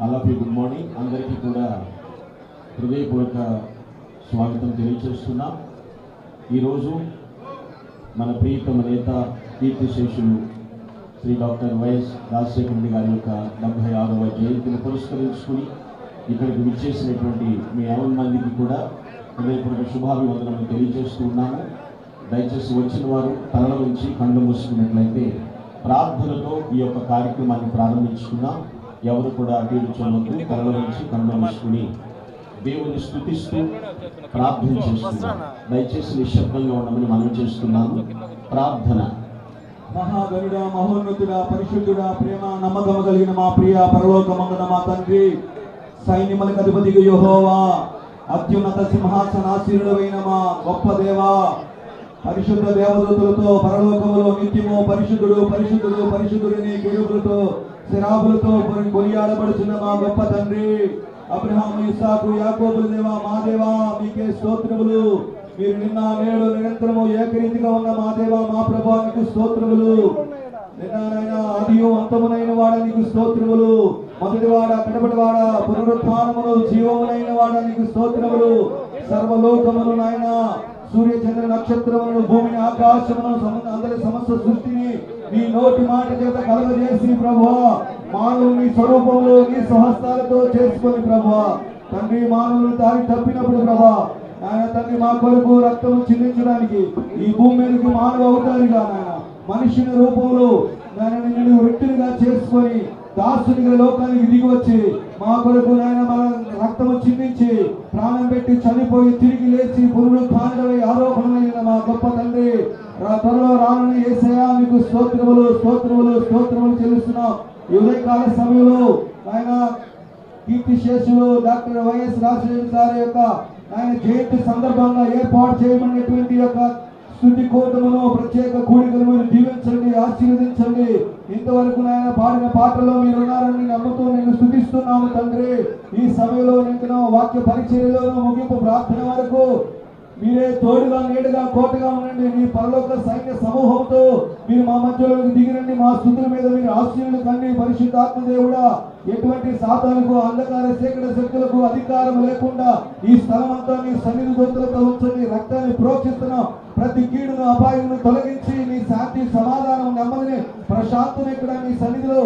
అలాగే good morning అందరికీ కూడా హృదయపూర్వక స్వాగతం తెలియజేస్తున్నాం. ఈరోజు మన ప్రియతమ నేత కీర్తిశేషులు శ్రీ డాక్టర్ వైఎస్ రాజశేఖర రెడ్డి గారి యొక్క 76వ జయంతిని పురస్కరించుకుని ఇక్కడికి విచ్చేసినటువంటి మీ 50 మందికి కూడా హృదయపూర్వక శుభాభివందనలు తెలియజేస్తూ ఉన్నాము. దయచేసి వచ్చిన వారు తలల నుంచి కళ్ళు మూసుకున్నట్లయితే ప్రార్థనతో ఈ యొక్క కార్యక్రమాన్ని ప్రారంభించుకున్నాం. ఎవరు కూడా అటు ఇటు చూడవద్దు, తలల నుంచి కళ్ళు మూసుకుని దేవుని స్తుతిస్తూ ప్రార్థన చేస్తున్నాం. దయచేసి నిశ్శబ్దంగా ఉండమని మనం చేస్తున్నాము. ప్రార్థన. మహాగణుడా, మహోన్నతుడా, పరిశుద్ధుడా, ప్రేమ నమ్మకము కలిగిన మా ప్రియ పరలోకమందున మా తండ్రి, సైన్యములకు అధిపతిగా యెహోవా, అత్యున్నత సింహాసనాసీనుడైన మా గొప్ప దేవా, పరిశుద్ధ దేవదూతలతో పరలోకములో నిత్యము పరిశుద్ధుడు పరిశుద్ధుడు పరిశుద్ధుడిని కేరులతో శరాబులతో కొనియాడబడుచున్న మా గొప్ప తండ్రి, అబ్రహాము, ఇస్సాకు, యాకోబుల దేవా, మా దేవా మీకే స్తోత్రములు. మీరు నిన్న నేడు నిరంతరము ఏకరీతిగా ఉన్న మా దేవా, మా ప్రభువా నీకు స్తోత్రములు. నిన్ననైనా ఆదియు అంతమునైన వాడ నీకు స్తోత్రములు. మొదటివాడ కడపటివాడ పునరుత్థానమును జీవమునైన వాడ నీకు స్తోత్రములు. సర్వలోకములు నాయన, సూర్య చంద్ర నక్షత్రములను, భూమిని, ఆకాశమును, అందరి సమస్త సృష్టిని నీ నోటి మాట చేత కలగజేసి ప్రభువా, మానవులు నీ స్వరూపంలో నీ స్వహస్తాలతో చేసుకొని ప్రభువా తండ్రి, మానవులు దారి తప్పినప్పుడు ప్రభా ఆయన తండ్రి మా కొరకు రక్తము చిందించడానికి ఈ భూమి మీదకి మానవ అవుతారుగా నాయన మనుషుని రూపంలో నిన్ను వ్యక్తులుగా చేసుకొని దాసునిగా లోకానికి దిగి వచ్చి మా కొరకు నాయన మన రక్తము చిందించి ప్రాణం పెట్టి చనిపోయి తిరిగి లేచి పునరుత్థానుడై ఆరోపణమైన మా గొప్ప తండ్రి, త్వరలో రానున్న యేసయ్యా మీకు స్తోత్రములు స్తోత్రములు స్తోత్రములు చెల్లిస్తున్నాం. ఈ ఉదయకాల సమయంలో ఆయన కీర్తిశేషులు డాక్టర్ వైఎస్ రాజశేఖర గారి యొక్క ఆయన జయంతి సందర్భంగా ఏర్పాటు చేయబడినటువంటి యొక్క స్తుతి కూటమును, ప్రత్యేక కూడికలు మీరు దీవించండి, ఆశీర్వదించండి. ఇంతవరకు నాయన పాడిన పాటలో మీరు ఉన్నారని నమ్ముతూ నేను స్తుతిస్తున్నాము తండ్రి. ఈ సమయంలో నేను వాక్య పరిచర్యలోను ముగింపు ప్రార్థన వరకు మీరే తోడుగా నీడగా కోటగా ఉండండి. మీ పరలోక సైన్య సమూహంతో మీరు మా మధ్యలోకి దిగిరండి. మా స్తుతుల మీద మీరు ఆశీర్వదించండి కండి. పరిశుద్ధాత్మ దేవుడా, ఎటువంటి సాతానుకు, అంధకార చీకట శక్తులకు అధికారం లేకుండా ఈ స్థలం అంతా మీ సన్నిధి దూతలతో ఉంచండి. రక్తాన్ని ప్రోక్షిస్తున్నాం. ప్రతి కీడును, అపాయమును తొలగించి నీ శాంతి, సమాధానం, నెమ్మదిని, ప్రశాంతను ఇక్కడ నీ సన్నిధిలో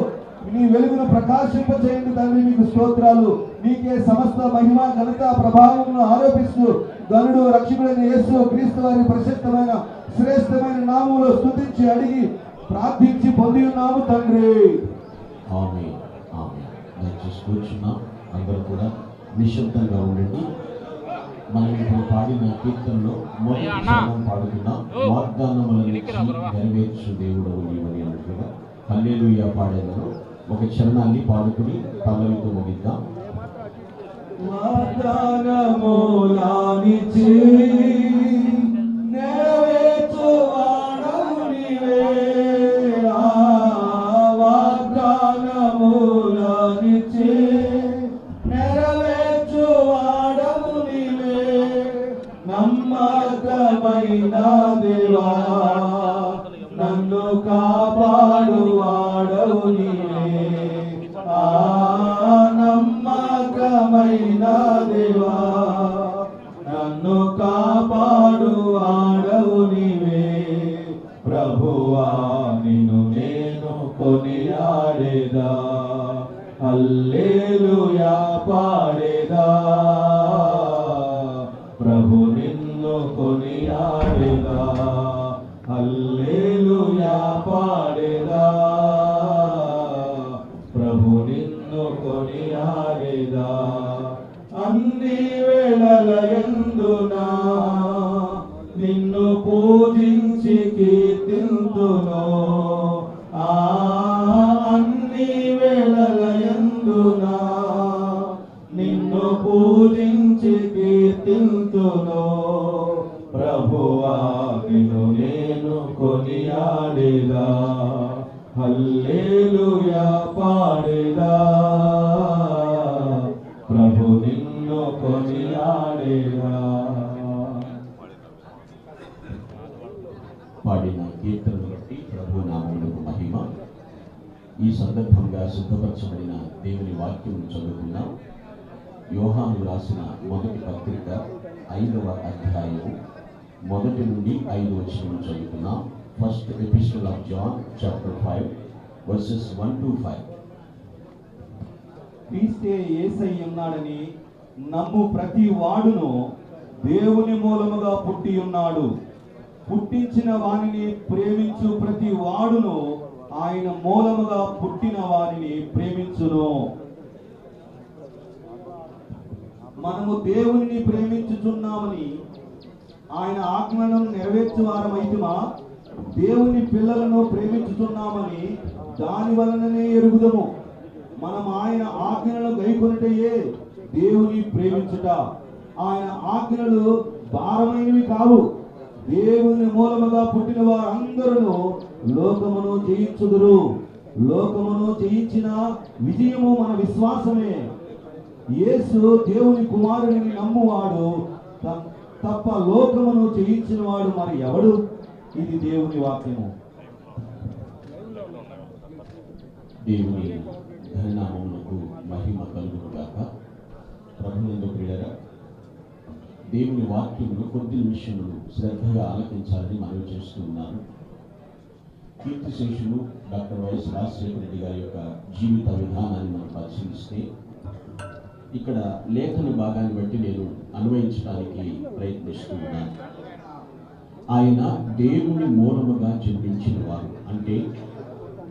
నీ వెలుగును ప్రకాశింపచేయండి తండ్రి. మీకు స్తోత్రాలు. నీకే సమస్త మహిమ, ఘనత, ప్రభావమును ఆరోపిస్తూ గనుడు రక్షకుడైన యేసు క్రీస్తు వారి ప్రశస్తమైన శ్రేష్టమైన నామములో స్తుతించి అడిగి ప్రార్థించి పొంది ఉన్నాము తండ్రి. ఆమేన్ ఆమేన్. దయచేసి కూర్చున్నాం. అందరూ కూడా నిశ్శబ్దంగా ఉండండి. మనం ఇప్పుడు పాడిన కీర్తనలో మొదటి చరణం పాడుతున్నాం. వాగ్దానములను నెరవేర్చు దేవుడవు నీవని అన్నట్లుగా హల్లెలూయా పాడేదను ఒక చరణాన్ని పాడుకుని పల్లవితో ముగిద్దాం. వాగ్దానములానిచి నెరవేర్చువాడవు నీవే, వాగ్దానములానిచి నెరవేర్చువాడవు నీవే, నమ్మకమైన దేవా నన్ను కాపాడువాడవు నీవే, నమ్మకమైన దేవా నన్ను కాపాడువాడవు నీవే. ప్రభువా నిన్ను నేను కొనియాడేదా, హల్లెలూయా పాడేదా. ప్రభు నిన్ను కొనియాడేదా, హల్లెలూయా పాడేదా. ప్రభు నిన్ను కొనియాడేదా. అన్ని వేళలయందునా నిన్ను పూజించి కీర్తింతును, అన్ని వేళలయందునా నిన్ను పూజించి కీర్తింతును. ప్రభువా నిన్ను నేను కొనియాడేదా, హల్లెలూయా పాడేదా. ప్రభు నిన్ను కొనియాడేదా. పాడిన కీర్తనను బట్టి ప్రభు నామమునకు మహిమ. ఈ సందర్భంగా సిద్ధపరచబడిన దేవుని వాక్యం చదువుకున్నాం. యోహాను రాసిన మొదటి పత్రిక 5వ అధ్యాయము 1 నుండి 5 వచనం చదువుకున్నాం. First epistle of John chapter 5 verses 1 to 5. క్రీస్తే యేసయ్య ఉన్నాడని నమ్ము ప్రతి వాడును దేవుని మూలముగా పుట్టి ఉన్నాడు. పుట్టించిన వానిని ప్రేమించు ప్రతి వాడును ఆయన మూలముగా పుట్టిన వారిని ప్రేమించును. మనము దేవుని ప్రేమించుచున్నామని ఆయన ఆజ్ఞలను నెరవేర్చు వారమైతిమా, దేవుని పిల్లలను ప్రేమించుచున్నామని దాని వలననే ఎరుగుదము. మనం ఆయన ఆజ్ఞలను గైకొనుటయే దేవుని ప్రేమించుట. ఆయన ఆజ్ఞలు భారమైనవి కావు. దేవుని మూలముగా పుట్టిన వారందరూ లోకమును జయించుదురు. లోకమును జయించిన విజయము మన విశ్వాసమే. యేసు దేవుని కుమారుని నమ్మువాడు తప్ప లోకమును జయించిన వాడు మరి ఎవడు? ఇది దేవుని వాక్యము. దేవుని ఘననామమునకు మహిమ కలుగును గాక. ప్రభునందు ప్రియులారా, దేవుని వాక్యమును కొద్ది నిమిషములు శ్రద్ధగా ఆలకించాలని మనవి చేస్తూ ఉన్నాను. కీర్తిశేషులు డాక్టర్ వైఎస్ రాజశేఖర రెడ్డి గారి యొక్క జీవిత విధానాన్ని మనం పరిశీలిస్తే ఇక్కడ లేఖన భాగాన్ని బట్టి నేను అన్వయించడానికి ప్రయత్నిస్తూ ఉన్నాను. ఆయన దేవుని మూలముగా జన్మించిన వారు, అంటే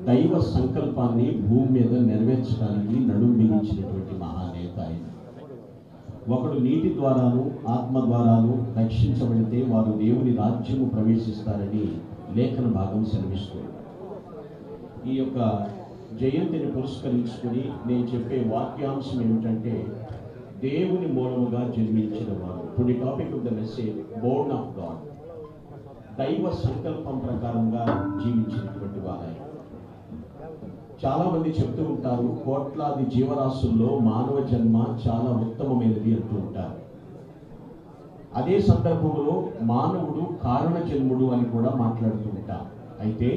దైవ సంకల్పాన్ని భూమి మీద నెరవేర్చడానికి నడుం బిగించినటువంటి మహానేత ఆయన. ఒకడు నీటి ద్వారాను ఆత్మ ద్వారాను రక్షించబడితే వారు దేవుని రాజ్యము ప్రవేశిస్తారని లేఖన భాగం సెలవిస్తుంది. ఈ యొక్క జయంతిని పురస్కరించుకుని నేను చెప్పే వాక్యాంశం ఏమిటంటే దేవుని మూలముగా జన్మించిన వారు. Today topic of the message Born of God. దైవ సంకల్పం ప్రకారంగా జీవించినటువంటి వారు. చాలా మంది చెప్తూ ఉంటారు, కోట్లాది జీవరాశుల్లో మానవ జన్మ చాలా ఉత్తమమైనది అంటూ ఉంటారు. అదే సందర్భంలో మానవుడు కారణ జన్ముడు అని కూడా మాట్లాడుతూ ఉంటారు. అయితే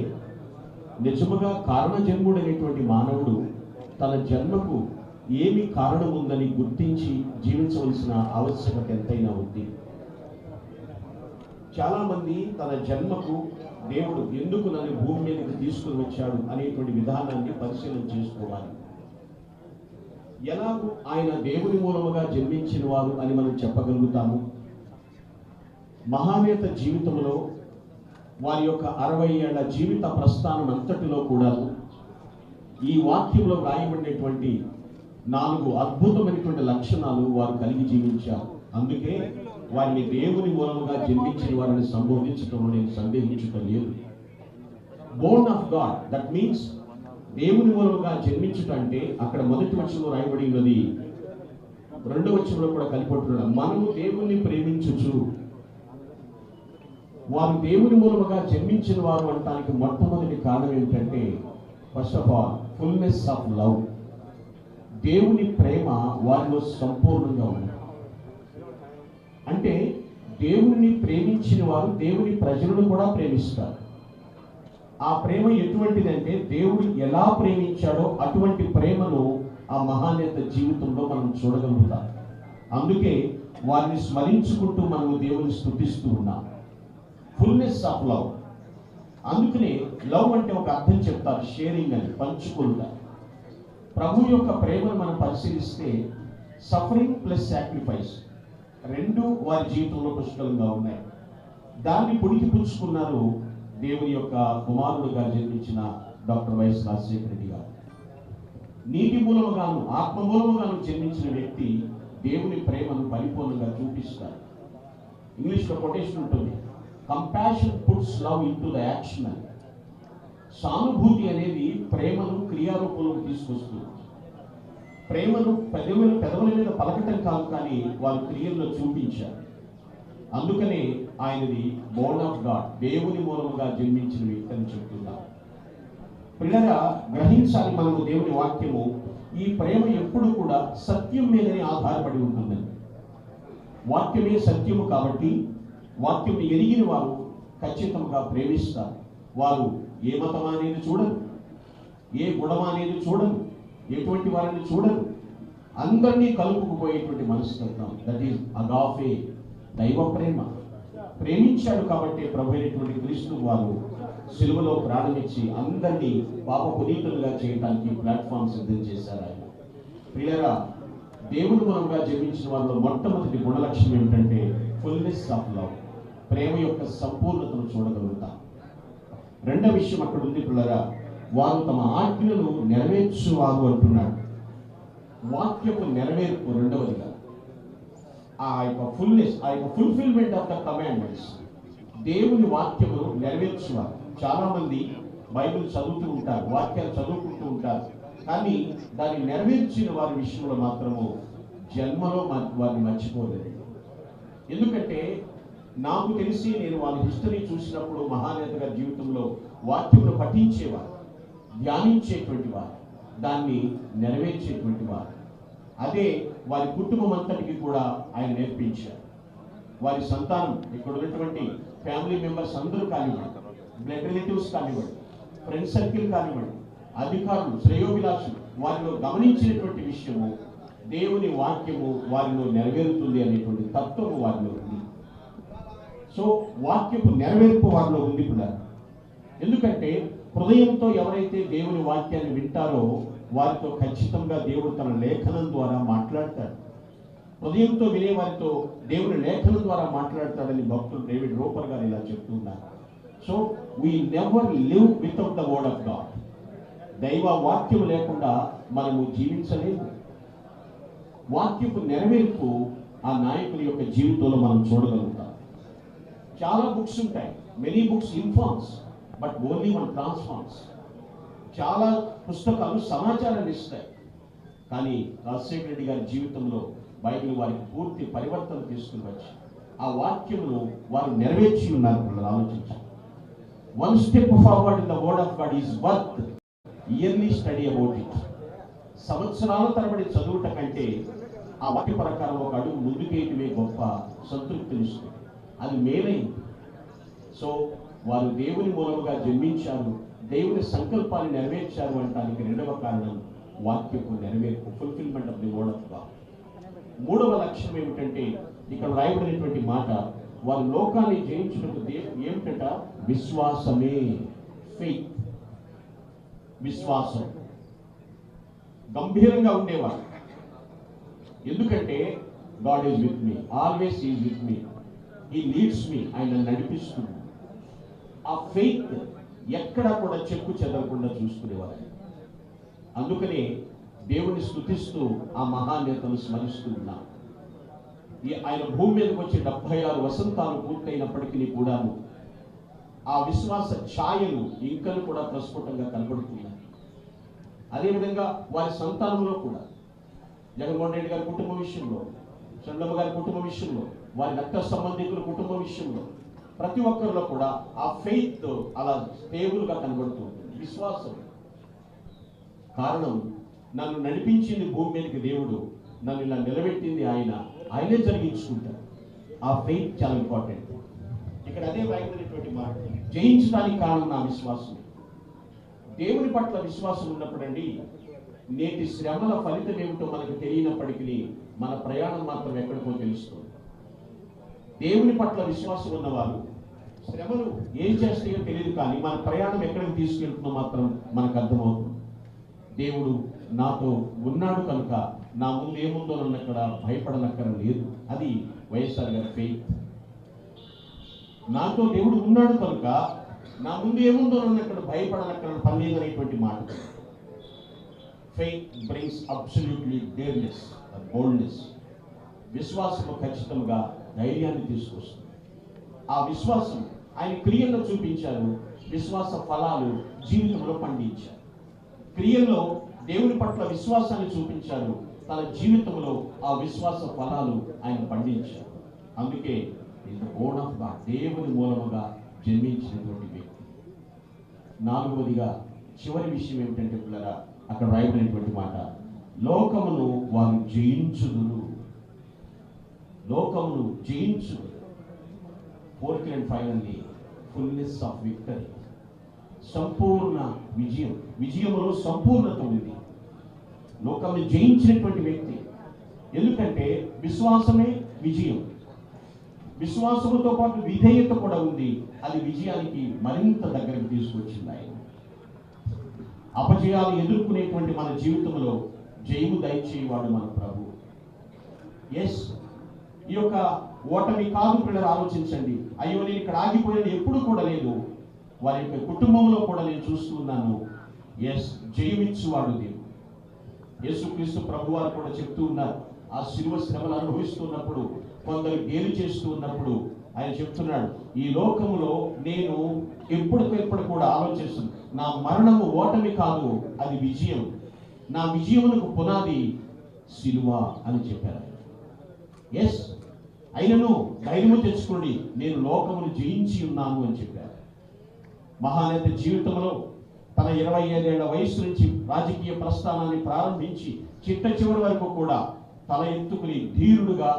నిజముగా కారణ జన్ముడు అనేటువంటి మానవుడు తన జన్మకు ఏమి కారణం ఉందని గుర్తించి జీవించవలసిన ఆవశ్యకత ఎంతైనా ఉంది. చాలా మంది తన జన్మకు దేవుడు ఎందుకు నన్ను భూమి మీదకి తీసుకుని వచ్చాడు అనేటువంటి విధానాన్ని పరిశీలన చేసుకోవాలి. ఎలాగూ ఆయన దేవుని మూలముగా జన్మించిన వారు అని మనం చెప్పగలుగుతాము. మహానేత జీవితంలో వారి యొక్క 60 ఏళ్ల జీవిత ప్రస్థానం అంతటిలో కూడా ఈ వాక్యంలో రాయబడినటువంటి 4 అద్భుతమైనటువంటి లక్షణాలు వారు కలిగి జీవించారు. అందుకే వారిని దేవుని మూలముగా జన్మించిన వారిని సంబోధించడంలో నేను సందేహించటం లేదు. Born of God, that means దేవుని మూలముగా జన్మించుట అంటే అక్కడ మొదటి వచనంలో రాయబడి ఉన్నది, 2వ వచనంలో కూడా కలిపట్టున్నాడు, మనము దేవుణ్ణి ప్రేమించుచు. వారు దేవుని మూలముగా జన్మించిన వారు అనడానికి మొట్టమొదటి కారణం ఏంటంటే first of all fullness of love. దేవుని ప్రేమ వారిలో సంపూర్ణంగా ఉంది. అంటే దేవుని ప్రేమించిన వారు దేవుని ప్రజలను కూడా ప్రేమిస్తారు. ఆ ప్రేమ ఎటువంటిదంటే దేవుడు ఎలా ప్రేమించాడో అటువంటి ప్రేమను ఆ మహానేత జీవితంలో మనం చూడగలుగుతాం. అందుకే వారిని స్మరించుకుంటూ మనము దేవుని స్తుతిస్తూ ఉన్నాం. Fullness of love. అందుకనే లవ్ అంటే ఒక అర్థం చెప్తారు, షేరింగ్ అని, పంచుకుంటా. ప్రభు యొక్క ప్రేమను మనం పరిశీలిస్తే సఫరింగ్ ప్లస్ సాక్రిఫైస్ రెండు వారి జీవితంలో పుష్కలంగా ఉన్నాయి. దాన్ని పుడికి పుచ్చుకున్నారు దేవుని యొక్క కుమారుడుగా జన్మించిన డాక్టర్ వైఎస్ రాజశేఖర రెడ్డి గారు. నీటి మూలముగాను ఆత్మ మూలముగాను జన్మించిన వ్యక్తి దేవుని ప్రేమను పరిపూర్ణంగా చూపిస్తారు. ఇంగ్లీష్లో కొటేషన్ ఉంటుంది, compassion puts love into the action అని. సానుభూతి అనేది ప్రేమను క్రియారూపంలో తీసుకొస్తుంది. ప్రేమను పెదవుల మీద పలకటం కాదు, కానీ వారి క్రియల్లో చూపించారు. అందుకనే ఆయనది బోర్న్ ఆఫ్ గాడ్, దేవుని మూలముగా జన్మించిన వ్యక్తి అని చెప్తున్నారు. పిల్లగా గ్రహించాలి మనము దేవుని వాక్యము. ఈ ప్రేమ ఎప్పుడు కూడా సత్యం మీదనే ఆధారపడి ఉంటుందని. వాక్యమే సత్యము కాబట్టి వాక్యం ఎరిగిన వారు ఖచ్చితంగా ప్రేమిస్తారు. వారు ఏ మతం అనేది చూడరు, ఏ గుణం అనేది చూడదు, ఎటువంటి వారిని చూడదు, అందరినీ కలుపుకుపోయేటువంటి మనస్తత్వం. దట్ ఈజ్ అగాఫే, దైవ ప్రేమ. ప్రేమించాడు కాబట్టి ప్రభు అయినటువంటి క్రీస్తు వారు సిలువలో ప్రాణమిచ్చి అందరినీ పాప పునీతులుగా చేయడానికి ప్లాట్ఫామ్ సిద్ధం చేశారు ఆయన. ప్రియరా, దేవుడు మూలంగా జన్మించిన వారిలో మొట్టమొదటి గుణలక్షణం ఏమిటంటే ఫుల్నెస్ ఆఫ్ లవ్, ప్రేమ యొక్క సంపూర్ణతను చూడగలుగుతాం. రెండవ విషయం అక్కడ ఉంది పిల్లరా, వారు తమ ఆజ్ఞలను నెరవేర్చువారు అంటున్నాడు. వాక్యపు నెరవేర్పు రెండవదిగా, ఆ యొక్క ఫుల్నెస్, ఆ యొక్క ఫుల్ఫిల్మెంట్ ఆఫ్ ద కమాండ్మెంట్స్, దేవుని వాక్యమును నెరవేర్చువారు. చాలా మంది బైబిల్ చదువుతూ ఉంటారు, వాక్యాలు చదువుకుంటూ ఉంటారు, కానీ దాన్ని నెరవేర్చిన వారి విషయంలో మాత్రము జన్మలో వారిని మర్చిపోలేదు. ఎందుకంటే నాకు తెలిసి నేను వాళ్ళ హిస్టరీ చూసినప్పుడు మహానేత గారి జీవితంలో వాక్యమును పఠించేవారు, ధ్యానించేటువంటి వారు, దాన్ని నెరవేర్చేటువంటి వారు. అదే వారి కుటుంబం అంతటికి కూడా ఆయన నేర్పించారు. వారి సంతానం, ఇక్కడ ఉన్నటువంటి ఫ్యామిలీ మెంబర్స్ అందరూ కానివ్వండి, బ్లడ్ రిలేటివ్స్ కానివ్వండి, ఫ్రెండ్ సర్కిల్ కానివ్వండి, అధికారులు, శ్రేయోభిలాషులు, వారిలో గమనించినటువంటి విషయము దేవుని వాక్యము వారిలో నెరవేరుతుంది అనేటువంటి తత్వము వారిలో ఉంది. సో వాక్యపు నెరవేర్పు వారిలో ఉంది కూడా. ఎందుకంటే హృదయంతో ఎవరైతే దేవుని వాక్యాన్ని వింటారో వారితో ఖచ్చితంగా దేవుడు తన లేఖనం ద్వారా మాట్లాడతాడు. హృదయంతో వినే వారితో దేవుని లేఖనం ద్వారా మాట్లాడతాడని భక్తులు డేవిడ్ రోపర్ గారు ఇలా చెప్తున్నారు. So we never live without the word of God. దైవ వాక్యం లేకుండా మనము జీవించలేము. వాక్యపు నెరవేర్పు ఆ నాయకుల యొక్క జీవితంలో మనం చూడగలుగుతాం. చాలా బుక్స్ ఉంటాయి, many books informs but only one transforms. చాలా పుస్తకాలు సమాచారాన్ని ఇస్తాయి, కానీ రాజశేఖర రెడ్డి గారి జీవితంలో బైబిల్ వారికి పూర్తి పరివర్తన తీసుకుని వచ్చి ఆ వాక్యమును వారు నెరవేర్చి ఉన్నారు. పిల్లలు ఆలోచించారు. One step forward in the word of God is worth yearly study about it. సంవత్సరాల తరబడి చదువుట కంటే ఆ వాక్య ప్రకారం ఒక అడుగు ముందుకేయటమే గొప్ప సంతృప్తినిస్తుంది. అది మేలైంది. సో వారు దేవుని మూలముగా జన్మించారు, దేవుని సంకల్పాన్ని నెరవేర్చారు అనడానికి రెండవ కారణం వాక్యపు నెరవేర్పు, fulfilment of the word of God. మూడవ లక్ష్యం ఏమిటంటే ఇక్కడ రాయబడినటువంటి మాట, వారు లోకాన్ని జయించుటకు ఏమిటట? విశ్వాసమే, ఫెయిత్, విశ్వాసం. గంభీరంగా ఉండేవారు. ఎందుకంటే God is with me, always is with me, he leads me, ఆయన నడిపిస్తుంది. ఆ ఫెయిత్ ఎక్కడా కూడా చెక్కు చెదరకుండా చూసుకునేవారు. అందుకనే దేవుని స్తుతిస్తూ ఆ మహానేతను స్మరిస్తూ ఉన్నాం. ఆయన భూమి మీదకి వచ్చి 76 వసంతాలు పూర్తయినప్పటికీ కూడాను ఆ విశ్వాస ఛాయలు ఇంకను కూడా ప్రస్ఫుటంగా కనబడుతున్నాయి. అదేవిధంగా వారి సంతానంలో కూడా జగన్మోహన్ రెడ్డి గారి కుటుంబ విషయంలో, చంద్రబాబు గారి కుటుంబ విషయంలో, వారి రక్త సంబంధికుల కుటుంబ విషయంలో ప్రతి ఒక్కరిలో కూడా ఆ ఫెయిత్ అలా స్టేబుల్గా కనబడుతుంది. విశ్వాసం కారణం, నన్ను నడిపించింది భూమి మీదకి దేవుడు, నన్ను ఇలా నిలబెట్టింది ఆయనే జరిగించుకుంటారు. ఆ ఫెయిత్ చాలా ఇంపార్టెంట్. ఇక్కడ అదే రాయబడినటువంటి మాట, జయించడానికి కారణం నా విశ్వాసం. దేవుని పట్ల విశ్వాసం ఉన్నప్పుడండి, నేటి శ్రమల ఫలితం ఏమిటో మనకు తెలియనప్పటికీ మన ప్రయాణం మాత్రం ఎక్కడికో తెలుస్తుంది. దేవుని పట్ల విశ్వాసం ఉన్నవారు శ్రమలు ఏం చేస్తాయో తెలియదు, కానీ మన ప్రయాణం ఎక్కడికి తీసుకెళ్తుందో మాత్రం మనకు అర్థమవుతుంది. దేవుడు నాతో ఉన్నాడు కనుక నా ముందు ఏముందో అక్కడ భయపడనక్కర లేదు. అది వైఎస్ఆర్ గారి ఫెయిత్. నాతో దేవుడు ఉన్నాడు కనుక నా ముందు ఏముందో అక్కడ భయపడనక్కర పని లేదనేటువంటి మాట. Faith brings absolutely డేర్నెస్, boldness. విశ్వాసము ఖచ్చితంగా ధైర్యాన్ని తీసుకొస్తుంది. ఆ విశ్వాసం ఆయన క్రియల్లో చూపించారు, విశ్వాస ఫలాలు జీవితంలో పండించారు. క్రియల్లో దేవుని పట్ల విశ్వాసాన్ని చూపించారు, తన జీవితంలో ఆ విశ్వాస ఫలాలు ఆయన పండించారు. అందుకే in the word of God, దేవుని మూలముగా జన్మించినటువంటి వ్యక్తి. నాలుగవదిగా చివరి విషయం ఏమిటంటే పిల్లరా, అక్కడ రాయబడినటువంటి మాట, లోకమును వారు జయించుదురు. లోకమును జయించుదురు. Fourth and finally fullness of victory. సంపూర్ణ విజయం. విజయంలో సంపూర్ణత ఉంది. లోకాన్ని జయించినటువంటి వ్యక్తి. ఎందుకంటే విశ్వాసమే విజయం. విశ్వాసముతో పాటు విధేయత కూడా ఉంది. అది విజయానికి మరింత దగ్గరకు తీసుకొచ్చింది ఆయన. అపజయాలు ఎదుర్కొనేటువంటి మన జీవితంలో జయము దయచేవాడు మన ప్రభు. ఎస్, ఈ యొక్క ఓటమి కాదు పిల్లలు, ఆలోచించండి. అయ్యో నేను ఇక్కడ ఆగిపోయిన ఎప్పుడు కూడా లేదు. వారి యొక్క కుటుంబంలో కూడా నేను చూస్తున్నాను. ఎస్, జయమిచ్చువాడు దేవుడు. యేసుక్రీస్తు ప్రభు వారు కూడా చెప్తూ ఉన్నారు. ఆ శిలువ శ్రమలు అనుభవిస్తున్నప్పుడు, కొందరు గేలి చేస్తూ ఉన్నప్పుడు ఆయన చెప్తున్నాడు, ఈ లోకములో నేను ఎప్పటికెప్పుడు కూడా ఆలోచిస్తున్నాను, నా మరణము ఓటమి కాదు, అది విజయం. నా విజయమునకు పునాది శిలువ అని చెప్పారు. ఎస్, అయినను ధైర్యము తెచ్చుకోండి, నేను లోకమును జయించి ఉన్నాను అని చెప్పారు. మహానేత జీవితంలో తన 25 ఏళ్ల వయసు నుంచి రాజకీయ ప్రస్థానాన్ని ప్రారంభించి చిట్ట చివరి వరకు కూడా తల ఎత్తుకుని ధీరుడుగా,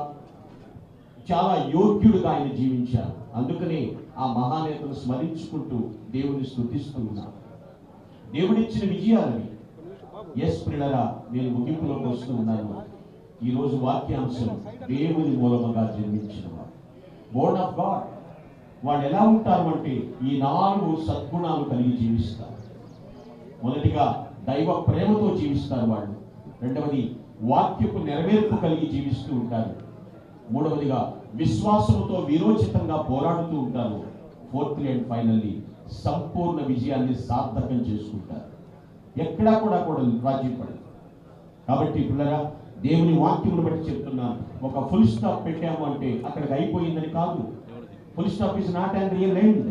చాలా యోగ్యుడుగా ఆయన జీవించారు. అందుకనే ఆ మహానేతను స్మరించుకుంటూ దేవుని స్తుతిస్తూ ఉన్నారు. దేవుడిచ్చిన విజయాలని. ఎస్ ప్రియులారా, నేను ముగింపులోకి వస్తూ ఉన్నాను. ఈరోజు వాక్యాంశం దేవుని మూలముగా జన్మించిన వాడు, బోర్న్ ఆఫ్ గాడ్. వాడు ఎలా ఉంటారు అంటే ఈ 4 సద్గుణాలు కలిగి జీవిస్తారు. మొదటిగా దైవ ప్రేమతో జీవిస్తారు వాళ్ళు. రెండవది వాక్యపు నెరవేర్పు కలిగి జీవిస్తూ ఉంటారు. మూడవదిగా విశ్వాసముతో విరోచితంగా పోరాడుతూ ఉంటారు. ఫోర్త్లీ అండ్ ఫైనల్లీ సంపూర్ణ విజయాన్ని సార్థకం చేసుకుంటారు. ఎక్కడా కూడా రాజీ పడదు. కాబట్టి పిల్లరా, దేవుని వాక్యమును బట్టి చెప్తున్నాను, ఒక ఫుల్ స్టాప్ పెట్టాము అంటే అక్కడికి అయిపోయిందని కాదు. Full stop is not and real end,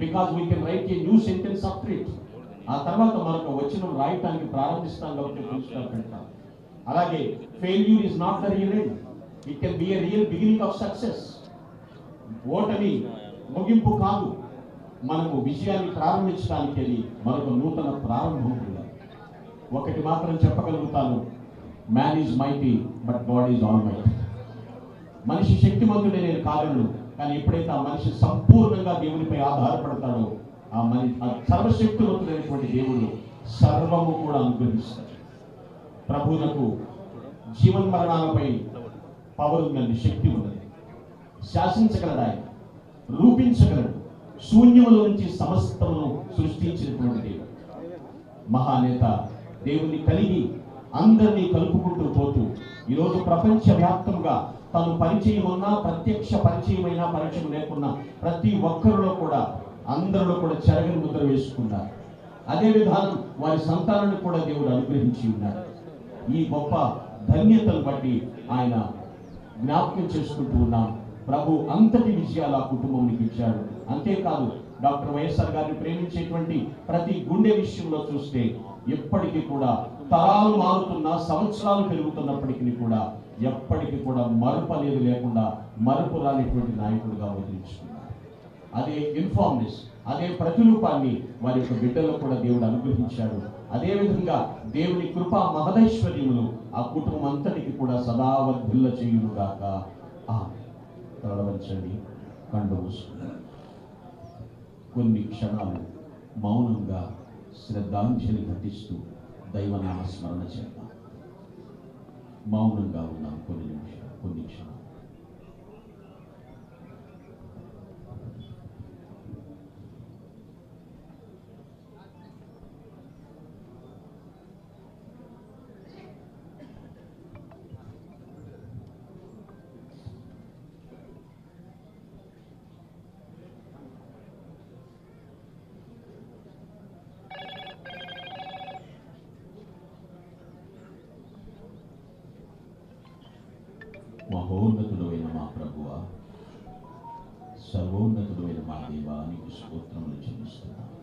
because we can write a new sentence after it. ఆ తర్వాత మరొక వచనం రాయటానికి ప్రారంభిస్తాం కాబట్టి ఫుల్ స్టాప్ పెడతాం. అలాగే failure is not the real end, it can be a real beginning of success. ఓటమి ముగింపు కాదు, మనము విజయాన్ని ప్రారంభించడానికి అది మరొక నూతన ప్రారంభం కూడా. ఒకటి మాత్రం చెప్పగలుగుతాను, man is mighty but God is almighty. మనిషి శక్తిమంతుడే నేను కాగలను, కానీ ఎప్పుడైతే ఆ మనిషి సంపూర్ణంగా దేవునిపై ఆధారపడతాడో ఆ సర్వశక్తివంతుడైనటువంటి దేవుడు సర్వము కూడా అనుగ్రహిస్తాడు. ప్రభువులకు జీవన్మరణాలపై పవర్ ఉందండి, శక్తి ఉన్నది. శాసించగలడు ఆయన, రూపించగలడు. శూన్యముల నుంచి సమస్తమును సృష్టించినటువంటి దేవుడు. మహానేత దేవుని కలిగి అందరినీ కలుపుకుంటూ పోతూ ఈరోజు ప్రపంచవ్యాప్తంగా తను పరిచయం ఉన్నా, ప్రత్యక్ష పరిచయమైనా, పరిచయం లేకున్నా ప్రతి ఒక్కరిలో కూడా, అందరిలో కూడా చెరగని ముద్ర వేసుకున్నారు. అదే విధానం వారి సంతానాన్ని కూడా దేవుడు అనుగ్రహించి ఉన్నాడు. ఈ గొప్ప ధన్యతను బట్టి ఆయన జ్ఞాపకం చేసుకుంటూ ఉన్నాం. ప్రభు అంతటి విజయాలు ఆ కుటుంబానికి ఇచ్చాడు. అంతేకాదు, డాక్టర్ వైఎస్ఆర్ గారిని ప్రేమించేటువంటి ప్రతి గుండె విషయంలో చూస్తే ఎప్పటికీ కూడా తరాలు మారుతున్నా, సంవత్సరాలు పెరుగుతున్నప్పటికీ కూడా ఎప్పటికీ కూడా మరుపు అనేది లేకుండా మరుపు రానిటువంటి నాయకుడిగా వదిలించుకున్నారు. అదే ఇన్ఫార్మ్నెస్, అదే ప్రతిరూపాన్ని వారి యొక్క బిడ్డల్లో కూడా దేవుడు అనుగ్రహించాడు. అదేవిధంగా దేవుని కృపా మహదైశ్వర్యములు ఆ కుటుంబం అంతటికి కూడా సదావర్ధిల్ల చేయునుగాక. తలవంచండి, కళ్ళు మూసుకున్నారు. కొన్ని క్షణాలు మౌనంగా శ్రద్ధాంజలి ఘటిస్తూ దైవనామ స్మరణ చేద్దాం. మౌనంగా ఉన్నాం కొన్ని నిమిషాలు, కొన్ని క్షణాలు. మహోన్నతుడైన మా ప్రభువ, సర్వోన్నతుడైన మా దేవా, నీకు స్తోత్రములు చెల్లిస్తున్నాను.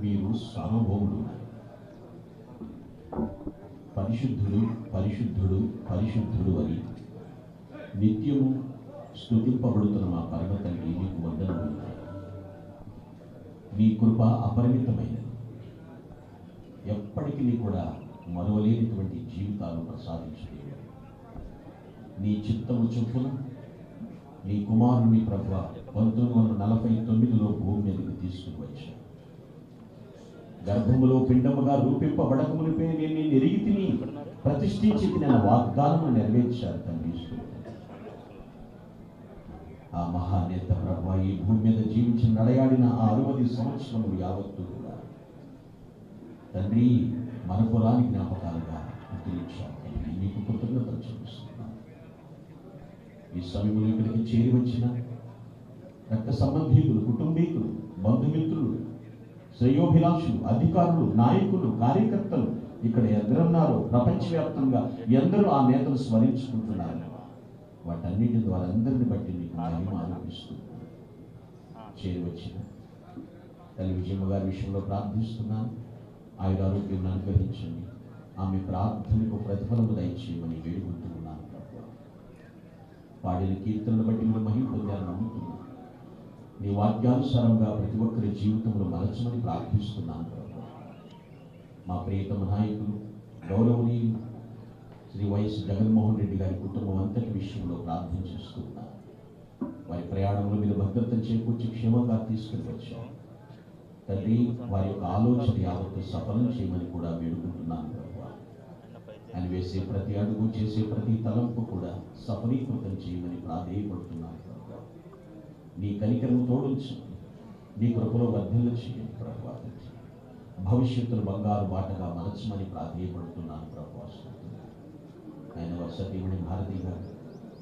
మీరు సార్వభౌముడు, పరిశుద్ధుడు పరిశుద్ధుడు పరిశుద్ధుడు అని నిత్యము స్తుతింపబడుతున్న మా పరమ తండ్రి, నీకు వందనములు. నీ కృప అపరిమితమైనది. ఎప్పటికీ కూడా మరువలేనిటువంటి జీవితాలు ప్రసాదించలేదు. నీ చిత్తము చొప్పున నీ కుమారుని ప్రభువ 1949లో భూమి మీదకి తీసుకుని వచ్చాడు. గర్భములో పిండముగా రూపింపబడకమునిపై నేను నిన్ను ఎరిగి తిని ప్రతిష్ఠించి తిన వాగ్దానము నెరవేర్చారు తండ్రి. ఆ మహానేత ప్రభు ఈ భూమి మీద జీవించి నడయాడిన ఆ 60 సంవత్సరములు యావత్తు కూడా తండ్రి మనపురాని జ్ఞాపకాలుగా గుర్తించారు. మీకు కృతజ్ఞతలు చూపిస్తున్నాను. ఈ సమయంలో ఇక్కడికి చేరి వచ్చిన రక్త సంబంధీకులు, కుటుంబీకులు, బంధుమిత్రులు, శ్రేయోభిలాషులు, అధికారులు, నాయకులు, కార్యకర్తలు ఇక్కడ ఎందరున్నారో ప్రపంచవ్యాప్తంగా ఎందరూ ఆ నేతలు స్మరించుకుంటున్నారు. వాటన్నిటి ద్వారా అందరిని బట్టి నీకు మహిమ ఆరోపిస్తున్నాను. చేరి వచ్చిన తల్లి విజయమ్మ గారి విషయంలో ప్రార్థిస్తున్నాను. ఆయురారోగ్యం అనుగ్రహించండి. ఆమె ప్రార్థనకు ప్రతిఫలము దయచేయమని వేడుకుంటున్నాను. పాడిన కీర్తనను బట్టి మీరు మహిమ పొందాలని నమ్ముతున్నాను. నీ వాక్యానుసారంగా ప్రతి ఒక్కరి జీవితంలో మలచమని ప్రార్థిస్తున్నాను. మా ప్రియతమ నాయకులు గౌరవనీయులు శ్రీ వైఎస్ జగన్మోహన్ రెడ్డి గారి కుటుంబం అంతటి విషయంలో ప్రార్థన చేస్తున్నారు. వారి ప్రయాణంలో మీరు భద్రత చేకూర్చి క్షేమంగా తీసుకుని వచ్చారు తండ్రి. వారి యొక్క ఆలోచన యావత్తు సఫలం చేయమని కూడా వేడుకుంటున్నాను ప్రభు. ఆయన వేసే ప్రతి అడుగు, చేసే ప్రతి తలంపు కూడా సఫలీకృతం చేయమని ప్రాధేయపడుతున్నాను ప్రభు. నీ కనికరం తోడుంచి నీ కృపలో వర్ధిల్ల చేయండి ప్రభు. భవిష్యత్తును బంగారు బాటగా మలచమని ప్రాధేయపడుతున్నాను ప్రభు. ఆయన వర్షదేవుని భారతీ గారు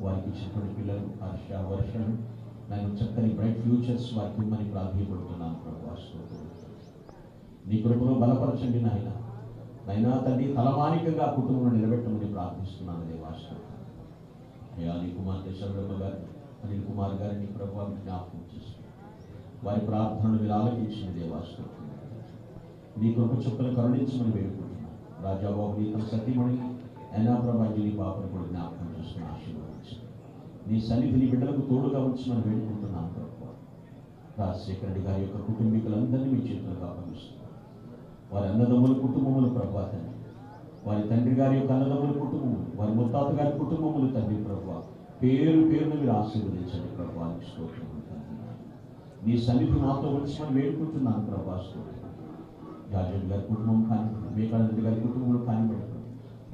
వారికి ఇచ్చినటువంటి పిల్లలు హర్ష, వర్షను నేను చక్కని బ్రైట్ ఫ్యూచర్స్ వారికి ఇమ్మని ప్రాధేయపడుతున్నాను ప్రభు. నీ కృపలో బలపరచండి నాయన. నైనా తండ్రి తలమానికంగా కుటుంబంలో నిలబెట్టమని ప్రార్థిస్తున్నాను దేవాశ్వ. అయ్యా నీ కుమార్తె శరణమ్మ గారు, అనిల్ కుమార్ గారిని ప్రభావం జ్ఞాపకం చేసుకుని వారి ప్రార్థనలు మీరు ఆలకించింది దేవాశ్వ. నీ కృప చుక్కలు కరుణించమని వేడుకుంటున్నాను. రాజాబాబు నీ తన సతీమణి అయినా ప్రభాజీ పాపను కూడా జ్ఞాపకం చేసుకుని ఆశీర్వదించండి. నీ సన్నిధిని బిడ్డలకు తోడుగా ఉంచమని వేడుకుంటున్నాను ప్రభు. రాజశేఖర రెడ్డి గారి యొక్క కుటుంబీకులందరినీ మీ చేతులకు అప్పగిస్తున్నాను. వారి అన్నదమ్ముల కుటుంబములు ప్రభా తండ్రి, వారి తండ్రి గారి యొక్క అన్నదమ్ముల కుటుంబములు, వారి ముత్తాత గారి కుటుంబములు తండ్రి ప్రభా, పేరు పేరును మీరు ఆశీర్వదించండి ప్రభా. స్తోత్రం తండ్రి. నీ సన్నిధి మాతో ఉంచమని వేడుకుంటున్నాను ప్రభా. స్తోత్రం. రాజన్ గారి కుటుంబం కానివ్వండి, వివేకానంద గారి కుటుంబంలో కానివ్వండి,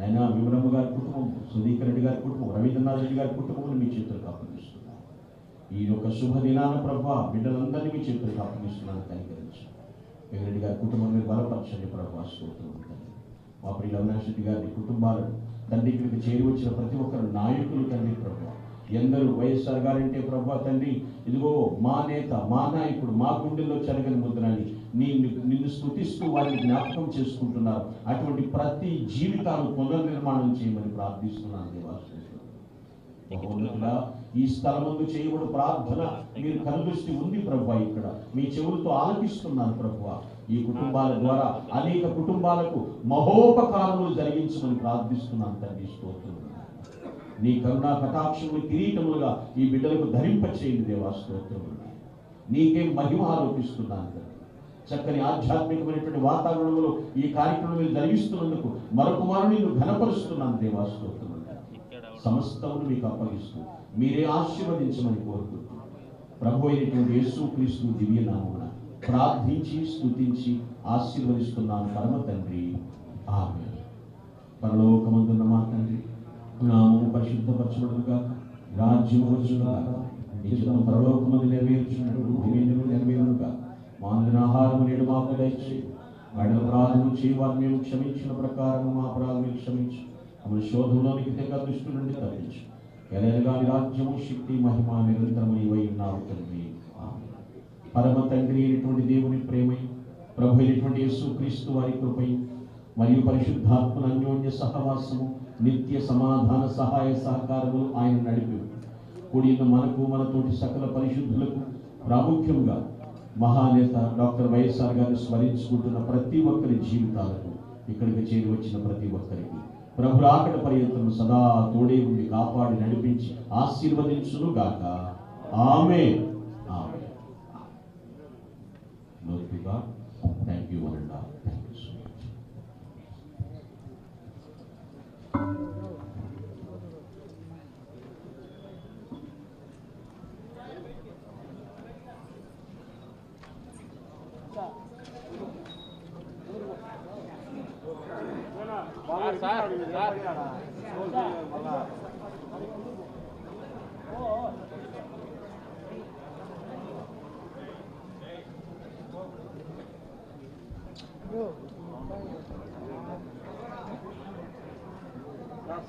అయినా విమరమ్మ గారి కుటుంబం, సుధీకర్ రెడ్డి గారి కుటుంబం, రవీంద్రనాథ్ రెడ్డి గారి కుటుంబం మీ చేతులకు అప్పగిస్తున్నాను. ఈ యొక్క శుభదినాన ప్రభా బిడ్డలందరినీ మీ చేతులకు అప్పగిస్తున్నాను. కనికరించండి. వెంకరెడ్డి గారి కుటుంబం మీరు బలపరచండి ప్రభా. స్తోత్రం తండ్రి. మా ప్రియ అవినాష్ రెడ్డి గారి కుటుంబాలను తండ్రి ఇక్కడికి చేరి వచ్చిన ప్రతి ఒక్కరు నాయకులు తండ్రి ప్రభా. ఎందరూ వైఎస్ఆర్ గారంటే ప్రభా తండ్రి ఇదిగో మా నేత, మా నాయకుడు, మా గుండెల్లో చెరగని ముద్రని నిన్ను స్తుతిస్తూ వారిని జ్ఞాపకం చేసుకుంటున్నారు. అటువంటి ప్రతి జీవితాలు పునర్నిర్మాణం చేయమని ప్రార్థిస్తున్నాను దేవాశ్వ. ఈ స్థలమందు చేయబడు ప్రార్థన మీరు కనుదృష్టి ఉంది ప్రభు. ఇక్కడ మీ చెవులతో ఆలకిస్తున్నాను ప్రభు. ఈ కుటుంబాల ద్వారా అనేక కుటుంబాలకు మహోపకారములు జరిగించమని ప్రార్థిస్తున్నాను తండ్రి. స్తోత్రం. నీ కరుణా కటాక్షములు కిరీటములుగా ఈ బిడ్డలకు ధరింపచేయండి దేవా. స్తోత్రం. నీకే మహిమ ఆరోపిస్తున్నాను తండ్రి. చక్కని ఆధ్యాత్మికమైనటువంటి వాతావరణంలో ఈ కార్యక్రమం జరిగిస్తున్నందుకు మరొక మారు నేను ఘనపరుస్తున్నాను దేవా. స్తోత్రం. సమస్తమును మీకు అప్పగిస్తూ మీరే ఆశీర్వదించమని కోరుకుంటున్నాను. ప్రభు అయినటువంటి యేసుక్రీస్తు దివ్య నామమున ప్రార్థించి స్తుతించి ఆశీర్వదిస్తున్నాను పరమ తండ్రి. ఆమేన్. పరలోకమందున్న మా తండ్రి, నామము పరిశుద్ధపరచబడును గాక, రాజ్యము వచ్చును గాక, నీ చిత్తము పరలోకమందు నెరవేర్చున్నట్టు భూమిలో నెరవేరును గాక. మా అనుదిన ఆహారము నేడు మాకు దయచేయండి. వారి అపరాధములు చేయవారిని మేము క్షమించిన ప్రకారము మా అపరాధములు క్షమించు. మన శోధంలోనికి తెగ దృష్టి నుండి తప్పించు. ఎలాగా రాజ్యము, శక్తి, మహిమ నిరంతరము నీవై ఉన్నావు తండ్రి. పరమ తండ్రి అయినటువంటి దేవుని ప్రేమై, ప్రభు అయినటువంటి యేసుక్రీస్తు వారి కృపై మరియు పరిశుద్ధాత్మల అన్యోన్య సహవాసము, నిత్య సమాధాన సహాయ సహకారములు ఆయన నడిపి కూడిన మనకు, మనతోటి సకల పరిశుద్ధులకు, ప్రాముఖ్యంగా మహానేత డాక్టర్ వైఎస్ఆర్ గారిని స్మరించుకుంటున్న ప్రతి ఒక్కరి జీవితాలకు, ఇక్కడికి చేరి వచ్చిన ప్రతి ఒక్కరికి ప్రభు రాకడ పర్యంతం సదా తోడే ఉండి కాపాడి నడిపించి ఆశీర్వదించును గాక. Amen. Amen. Thank you one and all. Thank you so much.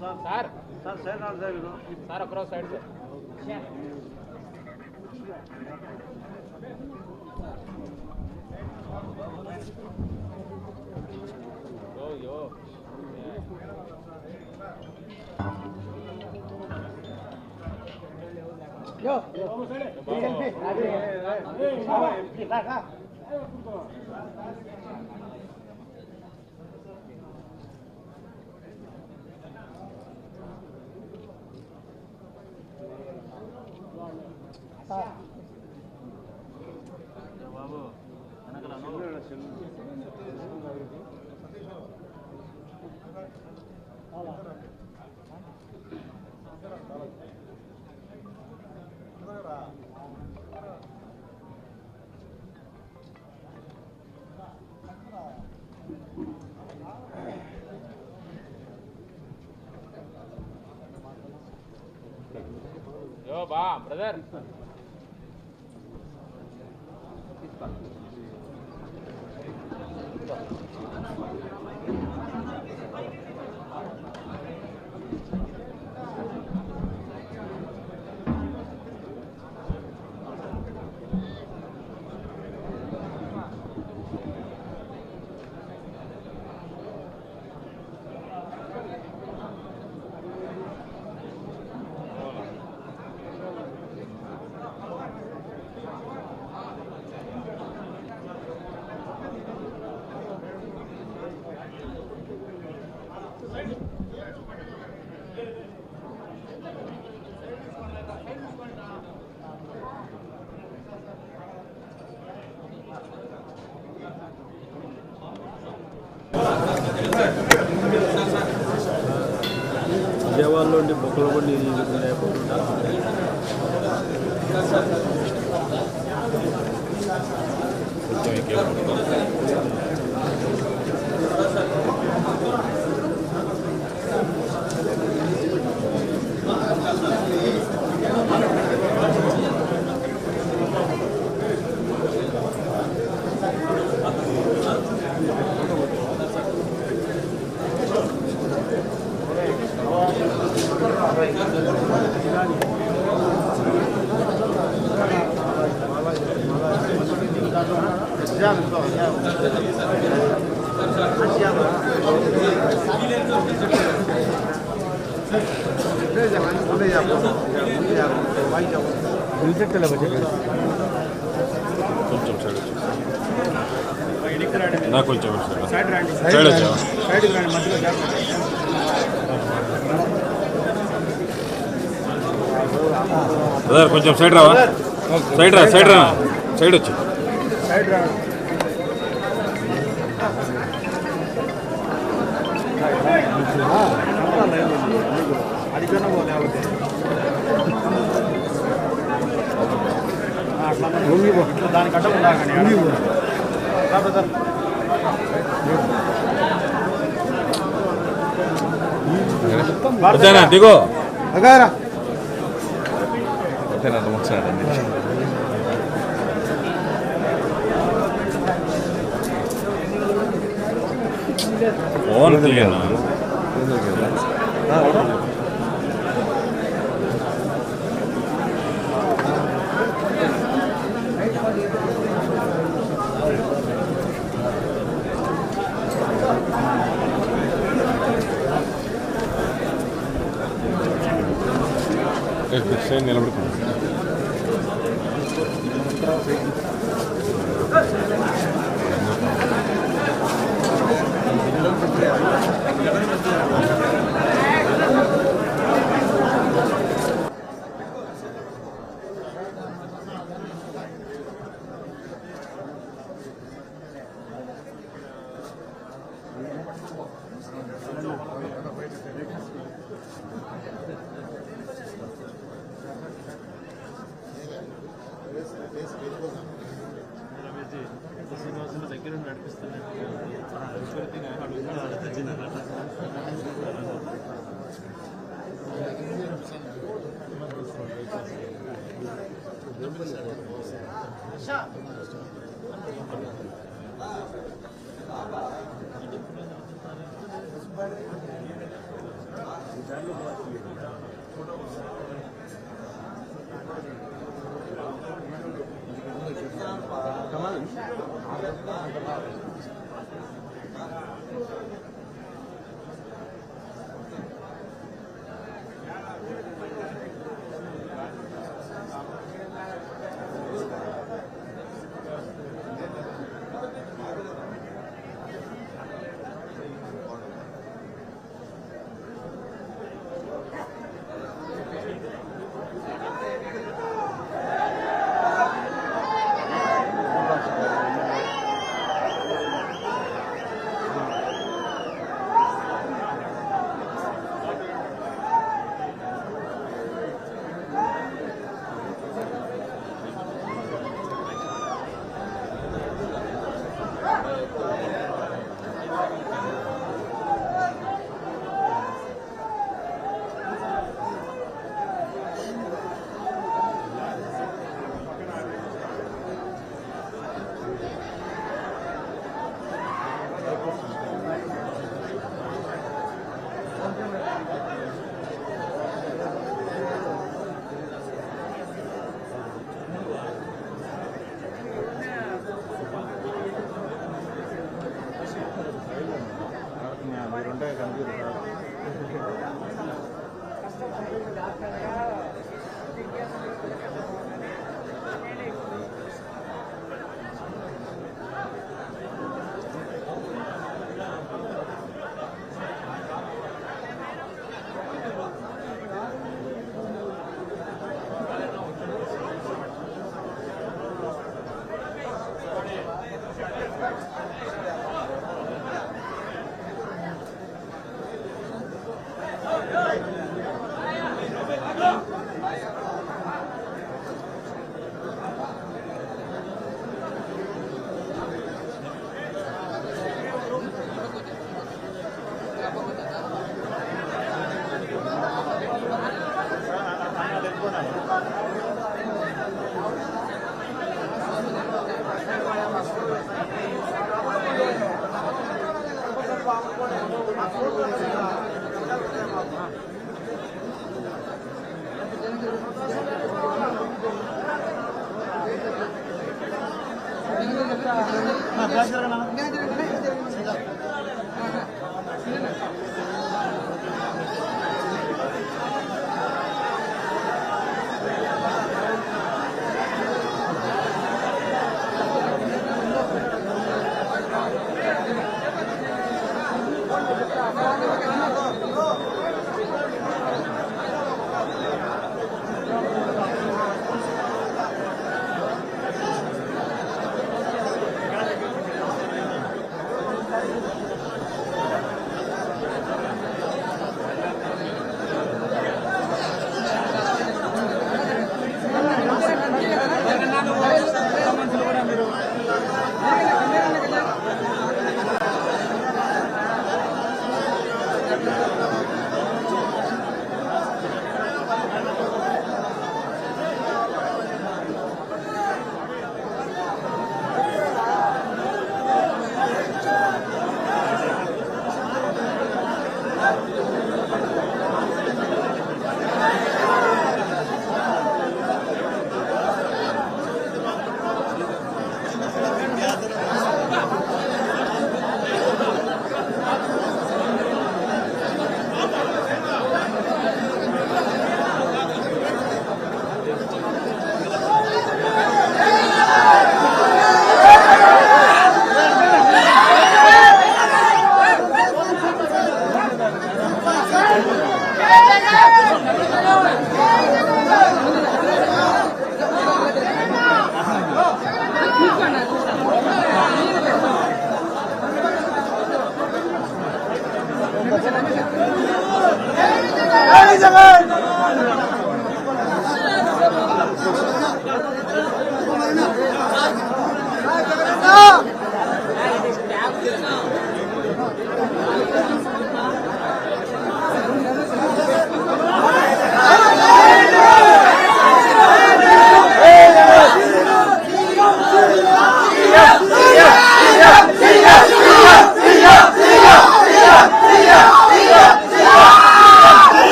Sir sir side sir ఒకరోజు సైడ్ సార్ యో బాబు యో బా బ్రదర్ విజయవాడలో ఉండి బొక్కలు కూడా కొంచెం సైడ్ వచ్చా బ్రదర్ కొంచెం సైడ్ రావా సైడ్ రా సైడ్ వచ్చి దానికంటే ఉందా దిగో అగారా ఫోన్ తీయనా నిలబడుతుంది దగ్గర నడిపిస్తున్నాను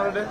రెడ్డి